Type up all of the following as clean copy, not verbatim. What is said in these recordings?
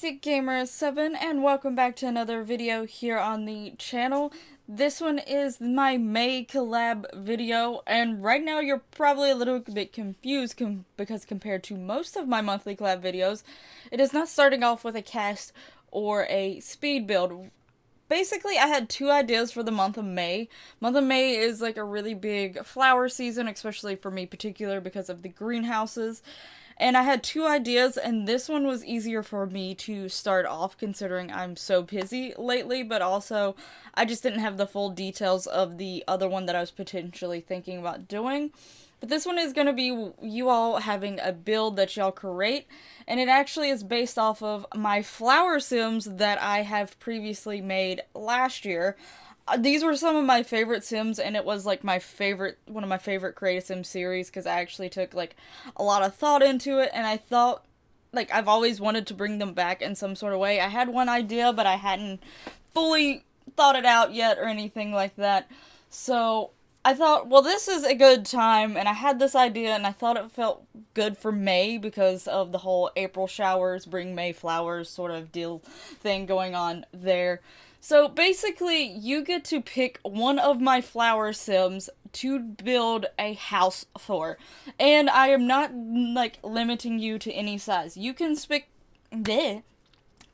Materialistic Gamer 7, and welcome back to another video here on the channel. This one is my May collab video, and right now you're probably a little bit confused because compared to most of my monthly collab videos, it is not starting off with a cast or a speed build. Basically, I had two ideas for the month of May. Month of May is like a really big flower season, especially for me particular because of the greenhouses. And I had two ideas, and this one was easier for me to start off considering I'm so busy lately, but also I just didn't have the full details of the other one that I was potentially thinking about doing. But this one is going to be you all having a build that y'all create, and it actually is based off of my flower sims that I have previously made last year. These were some of my favorite sims, and it was like one of my favorite Create a Sim series because I actually took like a lot of thought into it, and I thought like I've always wanted to bring them back in some sort of way. I had one idea, but I hadn't fully thought it out yet or anything like that. So I thought, well, this is a good time, and I had this idea, and I thought it felt good for May because of the whole April showers bring May flowers sort of deal thing going on there. So basically, you get to pick one of my flower sims to build a house for. And I am not, like, limiting you to any size. You can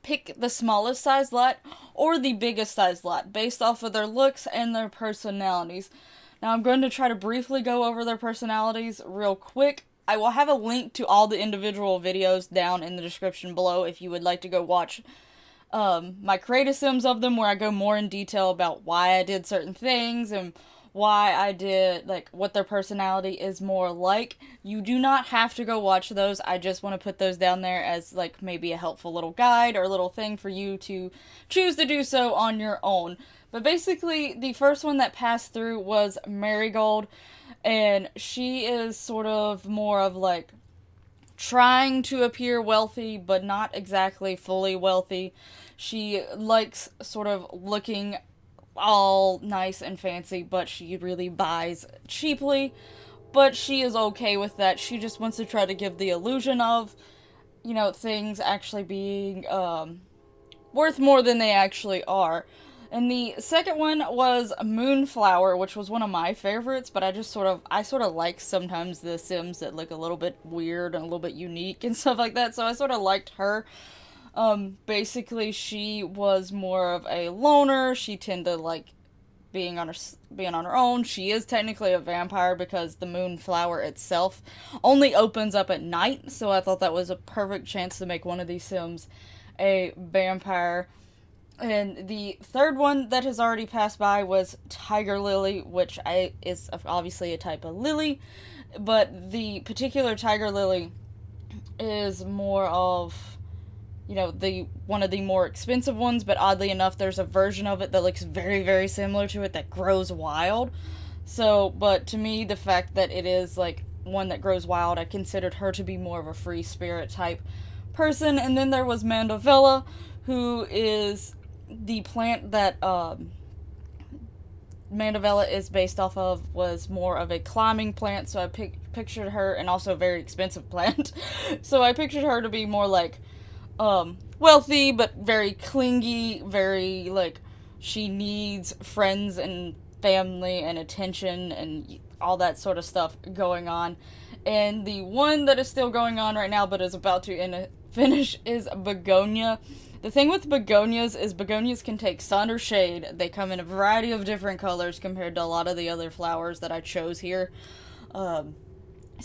pick the smallest size lot or the biggest size lot based off of their looks and their personalities. Now, I'm going to try to briefly go over their personalities real quick. I will have a link to all the individual videos down in the description below if you would like to go watch my creative sims of them, where I go more in detail about why I did certain things and why I did, like, what their personality is more like. You do not have to go watch those. I just want to put those down there as, like, maybe a helpful little guide or a little thing for you to choose to do so on your own. But basically, the first one that passed through was Marigold, and she is sort of more of, like, trying to appear wealthy, but not exactly fully wealthy. She likes sort of looking all nice and fancy, but she really buys cheaply. But she is okay with that. She just wants to try to give the illusion of, you know, things actually being worth more than they actually are. And the second one was Moonflower, which was one of my favorites, but I sort of like sometimes the Sims that look a little bit weird and a little bit unique and stuff like that, so I sort of liked her. Basically, she was more of a loner. She tended to like being on her own. She is technically a vampire because the Moonflower itself only opens up at night, so I thought that was a perfect chance to make one of these Sims a vampire. And the third one that has already passed by was Tiger Lily, which is obviously a type of lily, but the particular Tiger Lily is more of, you know, one of the more expensive ones, but oddly enough, there's a version of it that looks very, very similar to it that grows wild. So, but to me, the fact that it is, like, one that grows wild, I considered her to be more of a free spirit type person. And then there was Mandevilla, who is the plant that Mandevilla is based off of, was more of a climbing plant, so I pictured her, and also a very expensive plant, so I pictured her to be more like wealthy, but very clingy, very, like, she needs friends and family and attention and all that sort of stuff going on. And the one that is still going on right now but is about to finish is Begonia. The thing with begonias is begonias can take sun or shade. They come in a variety of different colors compared to a lot of the other flowers that I chose here. So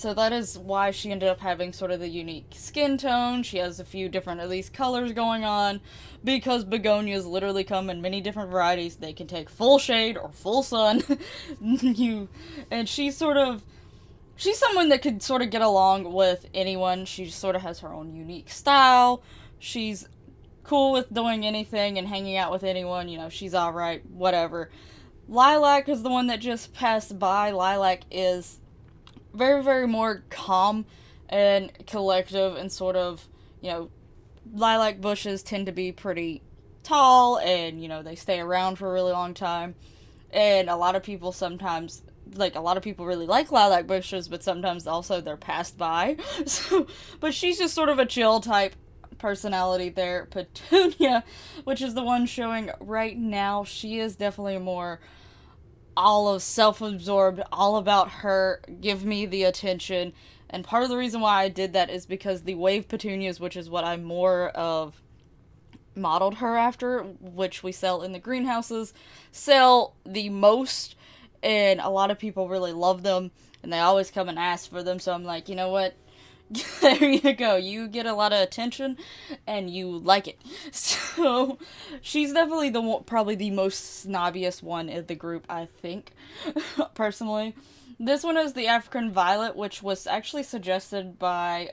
that is why she ended up having sort of the unique skin tone. She has a few different, at least, colors going on, because begonias literally come in many different varieties. They can take full shade or full sun. And she's someone that could sort of get along with anyone. She sort of has her own unique style. She's cool with doing anything and hanging out with anyone, you know, she's alright, whatever. Lilac is the one that just passed by. Lilac is very, very more calm and collective, and sort of, you know, lilac bushes tend to be pretty tall, and, you know, they stay around for a really long time, and a lot of people really like lilac bushes, but sometimes also they're passed by. So, but she's just sort of a chill type personality there. Petunia, which is the one showing right now, she is definitely more all of self-absorbed, all about her, give me the attention. And part of the reason why I did that is because the wave petunias, which is what I more of modeled her after, which we sell in the greenhouses, sell the most, and a lot of people really love them, and they always come and ask for them. So I'm like, you know what? There you go. You get a lot of attention, and you like it. So she's definitely probably the most snobbiest one in the group, I think, personally. This one is the African Violet, which was actually suggested by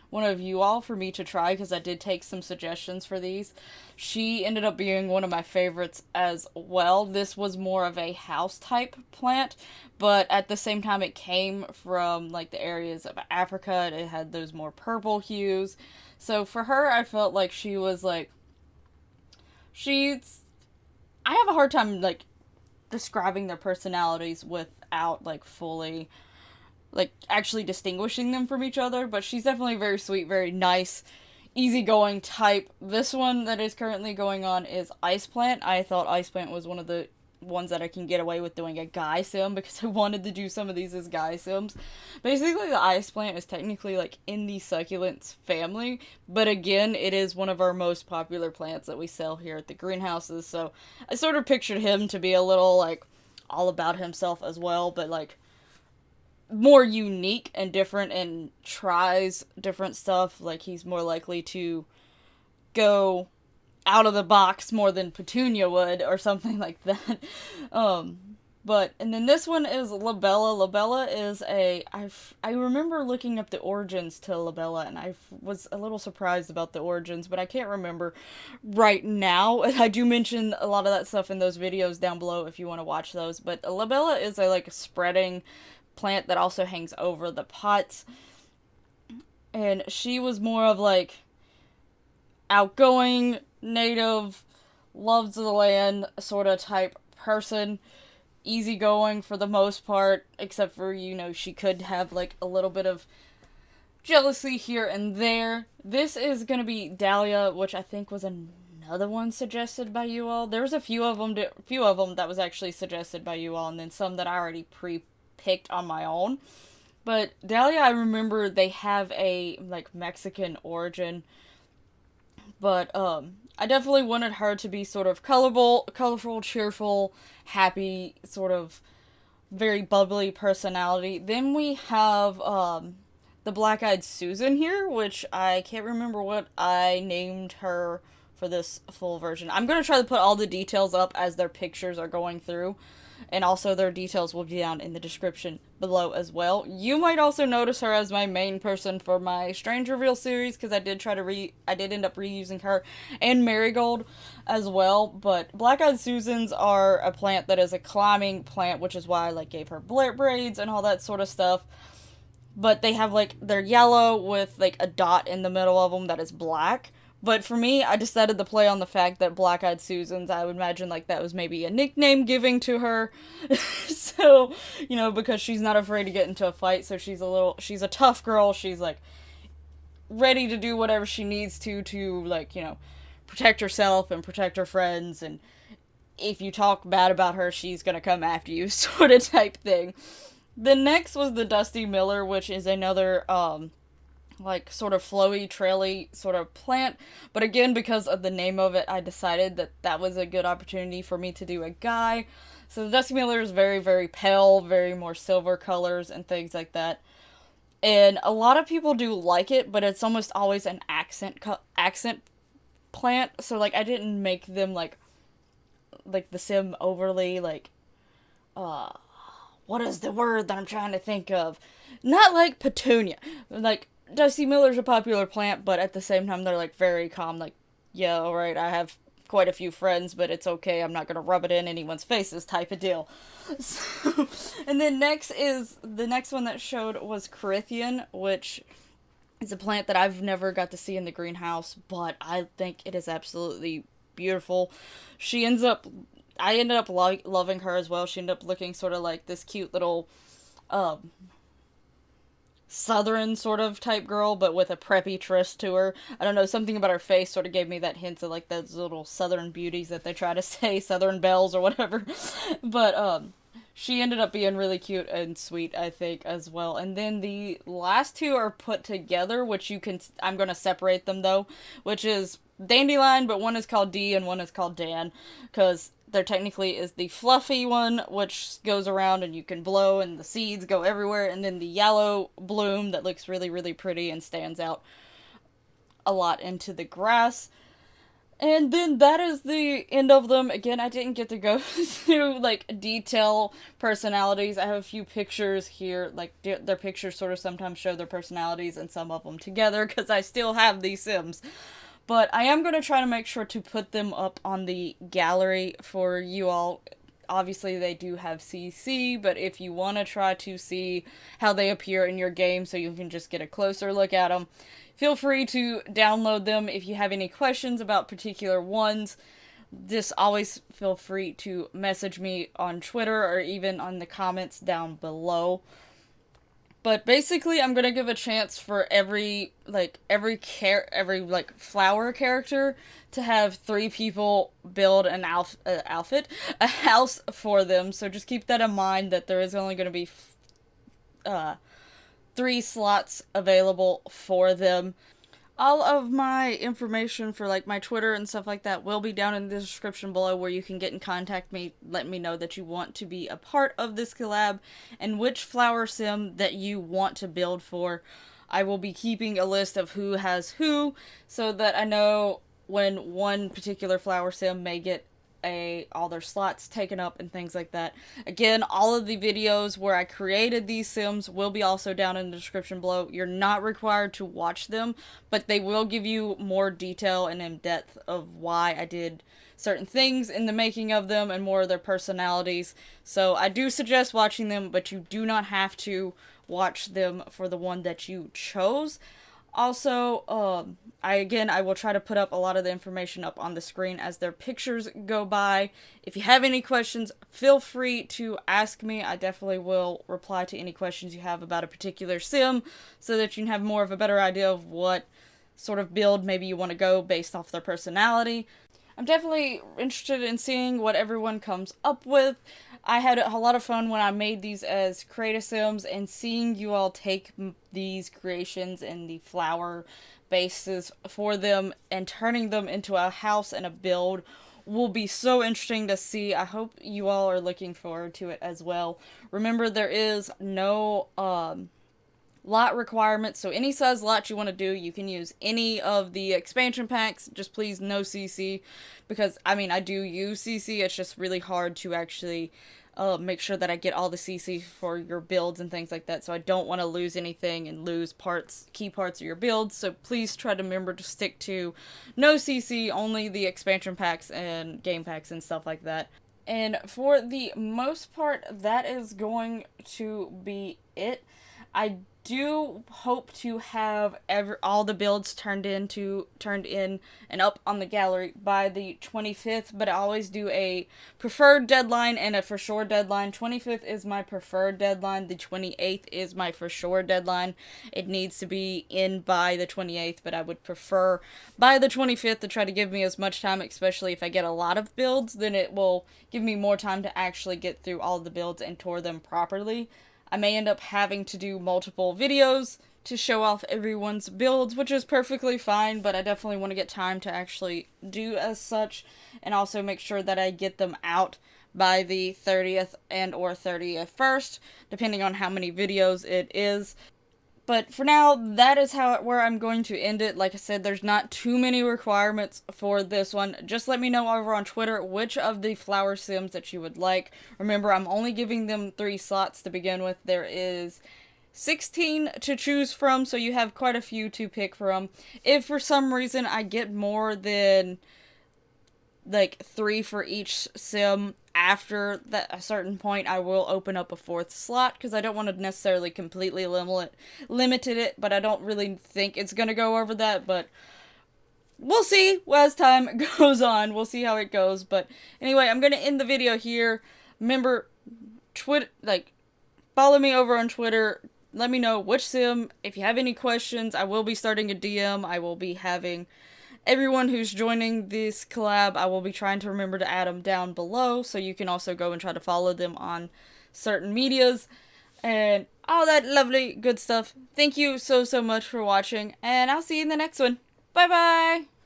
one of you all for me to try, because I did take some suggestions for these. She ended up being one of my favorites as well. This was more of a house type plant, but at the same time it came from like the areas of Africa, and it had those more purple hues. So for her, I felt like she was like, I have a hard time like describing their personalities without like fully like actually distinguishing them from each other, but she's definitely very sweet, very nice, easygoing type. This one that is currently going on is Ice Plant. I thought Ice Plant was one of the ones that I can get away with doing a guy sim, because I wanted to do some of these as guy sims. Basically, the Ice Plant is technically like in the succulents family, but again, it is one of our most popular plants that we sell here at the greenhouses, so I sort of pictured him to be a little like all about himself as well, but like more unique and different, and tries different stuff. Like he's more likely to go out of the box more than Petunia would, or something like that. And then this one is Lobelia. Lobelia is I remember looking up the origins to Lobelia, and I was a little surprised about the origins, but I can't remember right now. I do mention a lot of that stuff in those videos down below if you want to watch those. But Lobelia is a spreading plant that also hangs over the pots, and she was more of like outgoing, native, loves the land sort of type person, easygoing for the most part, except for, she could have like a little bit of jealousy here and there. This is gonna be Dahlia, which I think was another one suggested by you all. There was a few of them that was actually suggested by you all, and then some that I already picked on my own. But Dahlia, I remember they have a like Mexican origin, but I definitely wanted her to be sort of colorful, cheerful, happy, sort of very bubbly personality. Then we have the Black-Eyed Susan here, which I can't remember what I named her for this full version. I'm going to try to put all the details up as their pictures are going through, and also their details will be down in the description below as well. You might also notice her as my main person for my Strange Reveal series, because I did end up reusing her and Marigold as well. But Black-Eyed Susans are a plant that is a climbing plant, which is why I gave her braids and all that sort of stuff. But they have they're yellow with a dot in the middle of them that is black. But for me, I decided to play on the fact that Black-Eyed Susans, I would imagine that was maybe a nickname giving to her. So, because she's not afraid to get into a fight, so she's a tough girl. She's ready to do whatever she needs to protect herself and protect her friends. And if you talk bad about her, she's gonna come after you, sort of type thing. The next was the Dusty Miller, which is another, sort of flowy, traily sort of plant. But again, because of the name of it, I decided that was a good opportunity for me to do a guy. So the Dusty Miller is very, very pale, very more silver colors and things like that. And a lot of people do like it, but it's almost always an accent plant. So I didn't make them the sim overly what is the word that I'm trying to think of? Not like Petunia. Dusty Miller's a popular plant, but at the same time, they're, very calm. Yeah, alright, I have quite a few friends, but it's okay. I'm not gonna rub it in anyone's faces type of deal. So, and then the next one that showed was Cerinthe, which is a plant that I've never got to see in the greenhouse, but I think it is absolutely beautiful. I ended up loving her as well. She ended up looking sort of like this cute little, southern sort of type girl, but with a preppy tryst to her. I don't know, something about her face sort of gave me that hint of like those little southern beauties that they try to say, southern belles or whatever. But she ended up being really cute and sweet, I think, as well. And then the last two are put together, which you can, I'm going to separate them though, which is Dandelion, but one is called D and one is called Dan, because there technically is the fluffy one, which goes around and you can blow and the seeds go everywhere, and then the yellow bloom that looks really, really pretty and stands out a lot into the grass. And then that is the end of them. Again, I didn't get to go through, like, detail personalities. I have a few pictures here. Like, their pictures sort of sometimes show their personalities and some of them together, because I still have these Sims. But I am going to try to make sure to put them up on the gallery for you all. Obviously, they do have CC, but if you want to try to see how they appear in your game so you can just get a closer look at them, feel free to download them. If you have any questions about particular ones, just always feel free to message me on Twitter or even on the comments down below. But basically, I'm gonna give a chance for every flower character to have 3 people build an outfit, a house for them. So just keep that in mind, that there is only gonna be 3 slots available for them. All of my information for, like, my Twitter and stuff like that will be down in the description below, where you can get in contact me, let me know that you want to be a part of this collab and which flower sim that you want to build for. I will be keeping a list of who has who, so that I know when one particular flower sim may get all their slots taken up and things like that. Again, all of the videos where I created these sims will be also down in the description below. You're not required to watch them, but they will give you more detail and in depth of why I did certain things in the making of them and more of their personalities. So I do suggest watching them, but you do not have to watch them for the one that you chose. Also, I will try to put up a lot of the information up on the screen as their pictures go by. If you have any questions, feel free to ask me. I definitely will reply to any questions you have about a particular sim, so that you can have more of a better idea of what sort of build maybe you want to go based off their personality. I'm definitely interested in seeing what everyone comes up with. I had a lot of fun when I made these as creative sims, and seeing you all take these creations and the flower bases for them and turning them into a house and a build will be so interesting to see. I hope you all are looking forward to it as well. Remember, there is no lot requirements, so any size lot you want to do, you can use any of the expansion packs. Just please no CC, because I mean, I do use CC, it's just really hard to actually make sure that I get all the CC for your builds and things like that, so I don't want to lose anything and lose key parts of your builds. So please try to remember to stick to no CC, only the expansion packs and game packs and stuff like that. And for the most part, that is going to be it. I do hope to have all the builds turned in and up on the gallery by the 25th, but I always do a preferred deadline and a for sure deadline. 25th is my preferred deadline, the 28th is my for sure deadline. It needs to be in by the 28th, but I would prefer by the 25th to try to give me as much time, especially if I get a lot of builds, then it will give me more time to actually get through all the builds and tour them properly. I may end up having to do multiple videos to show off everyone's builds, which is perfectly fine, but I definitely want to get time to actually do as such, and also make sure that I get them out by the 30th and or 31st, depending on how many videos it is. But for now, that is where I'm going to end it. Like I said, there's not too many requirements for this one. Just let me know over on Twitter which of the flower sims that you would like. Remember, I'm only giving them 3 slots to begin with. There is 16 to choose from, so you have quite a few to pick from. If for some reason I get more than like 3 for each sim after a certain point, I will open up a 4th slot, because I don't want to necessarily completely limited it, but I don't really think it's going to go over that, but we'll see as time goes on. We'll see how it goes. But anyway, I'm going to end the video here. Remember, follow me over on Twitter. let me know which sim. If you have any questions, I will be starting a DM. I will be having everyone who's joining this collab, I will be trying to remember to add them down below, so you can also go and try to follow them on certain medias and all that lovely good stuff. Thank you so much for watching, and I'll see you in the next one. Bye bye!